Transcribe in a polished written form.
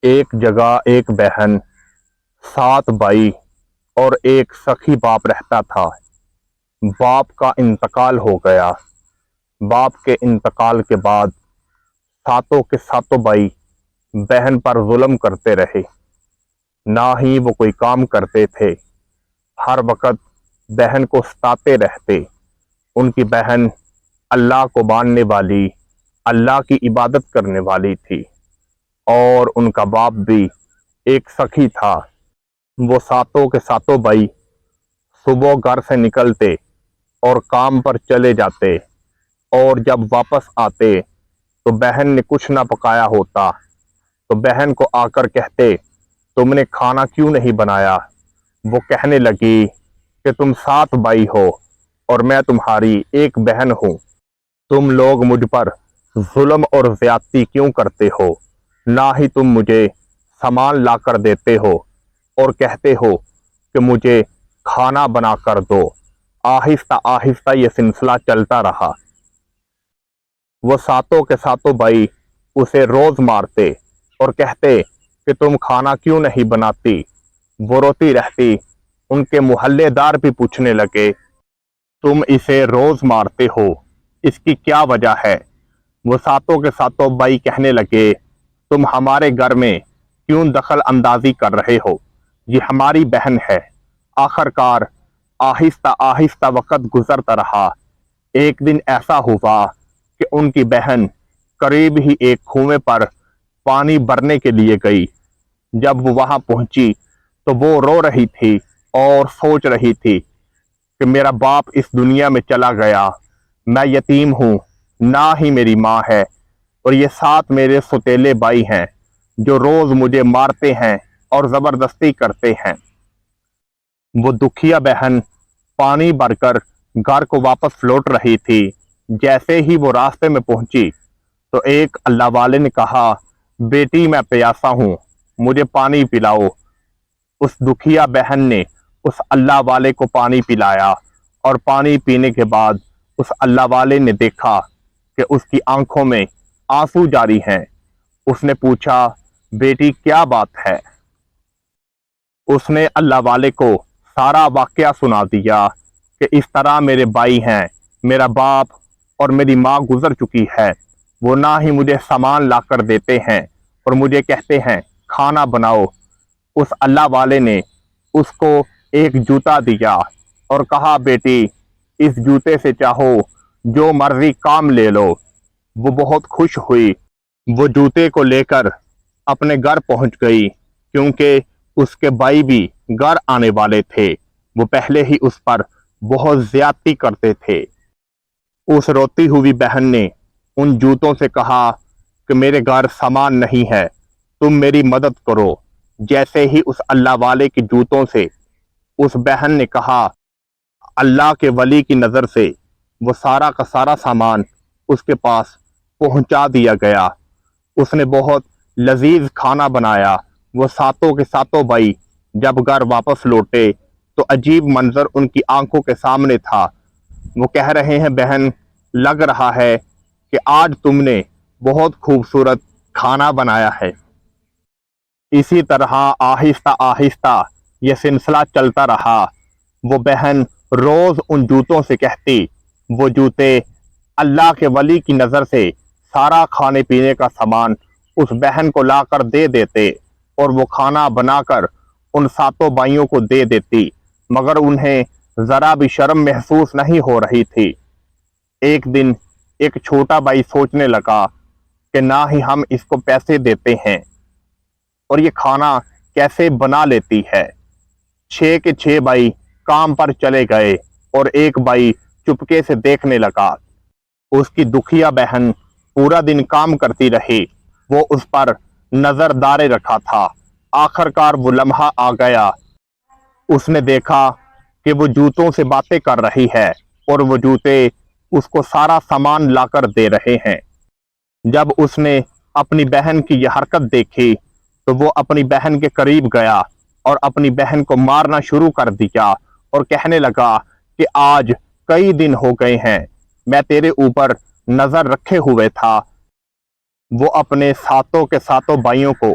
ایک جگہ ایک بہن، 7 بھائی اور ایک سخی باپ رہتا تھا۔ باپ کا انتقال ہو گیا۔ باپ کے انتقال کے بعد ساتوں کے ساتوں بھائی بہن پر ظلم کرتے رہے، نہ ہی وہ کوئی کام کرتے تھے، ہر وقت بہن کو ستاتے رہتے۔ ان کی بہن اللہ کو ماننے والی، اللہ کی عبادت کرنے والی تھی، اور ان کا باپ بھی ایک سخی تھا۔ وہ ساتوں کے ساتوں بھائی صبح گھر سے نکلتے اور کام پر چلے جاتے، اور جب واپس آتے تو بہن نے کچھ نہ پکایا ہوتا تو بہن کو آ کر کہتے، تم نے کھانا کیوں نہیں بنایا؟ وہ کہنے لگی کہ تم 7 بھائی ہو اور میں تمہاری ایک بہن ہوں، تم لوگ مجھ پر ظلم اور زیادتی کیوں کرتے ہو؟ نہ ہی تم مجھے سامان لا کر دیتے ہو اور کہتے ہو کہ مجھے کھانا بنا کر دو۔ آہستہ آہستہ یہ سلسلہ چلتا رہا۔ وہ ساتوں کے ساتوں بھائی اسے روز مارتے اور کہتے کہ تم کھانا کیوں نہیں بناتی؟ وہ روتی رہتی۔ ان کے محلے دار بھی پوچھنے لگے، تم اسے روز مارتے ہو، اس کی کیا وجہ ہے؟ وہ ساتوں کے ساتوں بھائی کہنے لگے، تم ہمارے گھر میں کیوں دخل اندازی کر رہے ہو؟ یہ ہماری بہن ہے۔ آخر کار آہستہ آہستہ وقت گزرتا رہا۔ ایک دن ایسا ہوا کہ ان کی بہن قریب ہی ایک کنویں پر پانی بھرنے کے لیے گئی۔ جب وہ وہاں پہنچی تو وہ رو رہی تھی اور سوچ رہی تھی کہ میرا باپ اس دنیا میں چلا گیا، میں یتیم ہوں، نہ ہی میری ماں ہے، اور یہ 7 میرے سوتیلے بھائی ہیں جو روز مجھے مارتے ہیں اور زبردستی کرتے ہیں۔ وہ دکھیا بہن پانی بھر کر گھر کو واپس لوٹ رہی تھی۔ جیسے ہی وہ راستے میں پہنچی تو ایک اللہ والے نے کہا، بیٹی میں پیاسا ہوں، مجھے پانی پلاؤ۔ اس دکھیا بہن نے اس اللہ والے کو پانی پلایا، اور پانی پینے کے بعد اس اللہ والے نے دیکھا کہ اس کی آنکھوں میں آنسو جاری ہیں۔ اس نے پوچھا، بیٹی کیا بات ہے؟ اس نے اللہ والے کو سارا واقعہ سنا دیا کہ اس طرح میرے بھائی ہیں، میرا باپ اور میری ماں گزر چکی ہے، وہ نہ ہی مجھے سامان لا کر دیتے ہیں اور مجھے کہتے ہیں کھانا بناؤ۔ اس اللہ والے نے اس کو ایک جوتا دیا اور کہا، بیٹی اس جوتے سے چاہو جو مرضی کام لے لو۔ وہ بہت خوش ہوئی۔ وہ جوتے کو لے کر اپنے گھر پہنچ گئی، کیونکہ اس کے بھائی بھی گھر آنے والے تھے۔ وہ پہلے ہی اس پر بہت زیادتی کرتے تھے۔ اس روتی ہوئی بہن نے ان جوتوں سے کہا کہ میرے گھر سامان نہیں ہے، تم میری مدد کرو۔ جیسے ہی اس اللہ والے کے جوتوں سے اس بہن نے کہا، اللہ کے ولی کی نظر سے وہ سارا کا سارا سامان اس کے پاس پہنچا دیا گیا۔ اس نے بہت لذیذ کھانا بنایا۔ وہ ساتوں کے ساتوں بھائی جب گھر واپس لوٹے تو عجیب منظر ان کی آنکھوں کے سامنے تھا۔ وہ کہہ رہے ہیں، بہن لگ رہا ہے کہ آج تم نے بہت خوبصورت کھانا بنایا ہے۔ اسی طرح آہستہ آہستہ یہ سلسلہ چلتا رہا۔ وہ بہن روز ان جوتوں سے کہتی، وہ جوتے اللہ کے ولی کی نظر سے سارا کھانے پینے کا سامان اس بہن کو لا کر دے دیتے، اور وہ کھانا بنا کر ان ساتوں بھائیوں کو دے دیتی، مگر انہیں ذرا بھی شرم محسوس نہیں ہو رہی تھی۔ ایک دن ایک چھوٹا بھائی سوچنے لگا کہ نہ ہی ہم اس کو پیسے دیتے ہیں اور یہ کھانا کیسے بنا لیتی ہے۔ 6 کے 6 بھائی کام پر چلے گئے اور ایک بھائی چپکے سے دیکھنے لگا۔ اس کی دکھیا بہن پورا دن کام کرتی رہی، وہ اس پر نظر دارے رکھا تھا۔ آخر کار وہ لمحہ آ گیا۔ اس نے دیکھا کہ وہ جوتوں سے باتیں کر رہی ہے اور وہ جوتے اس کو سارا سامان لا کر دے رہے ہیں۔ جب اس نے اپنی بہن کی یہ حرکت دیکھی تو وہ اپنی بہن کے قریب گیا اور اپنی بہن کو مارنا شروع کر دیا اور کہنے لگا کہ آج کئی دن ہو گئے ہیں میں تیرے اوپر نظر رکھے ہوئے تھا۔ وہ اپنے ساتوں کے ساتوں بھائیوں کو